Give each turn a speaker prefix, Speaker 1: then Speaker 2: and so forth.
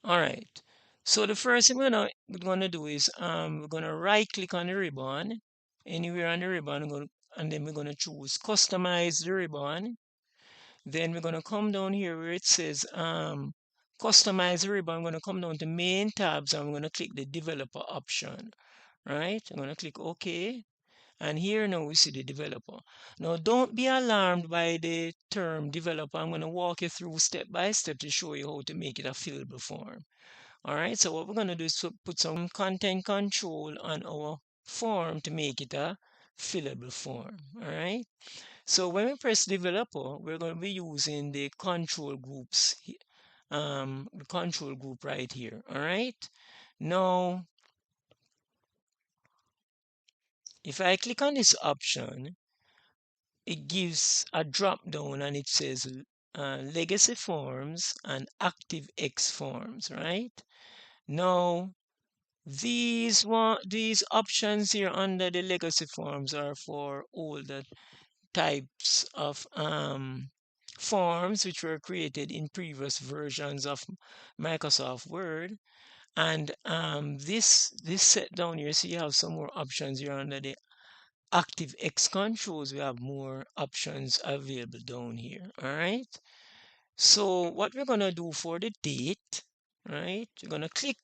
Speaker 1: All right. So the first thing we're gonna do is we're gonna right click on the ribbon, anywhere on the ribbon, and then we're gonna choose customize the ribbon. Then we're gonna come down here where it says customize the ribbon. I'm gonna come down to main tabs and I'm gonna click the developer option. Right? I'm gonna click OK. And here now we see the developer. Now don't be alarmed by the term developer. I'm going to walk you through step by step to show you how to make it a fillable form. All right, so what we're going to do is put some content control on our form to make it a fillable form. All right, so when we press developer, we're going to be using the control groups, the control group right here. All right, now if I click on this option, it gives a drop down and it says legacy forms and active X forms, right? Now, these options here under the legacy forms are for older types of forms which were created in previous versions of Microsoft Word. And this set down here, so you have some more options here under the active X controls. We have more options available down here. All right. So what we're gonna do for the date, right? You're gonna click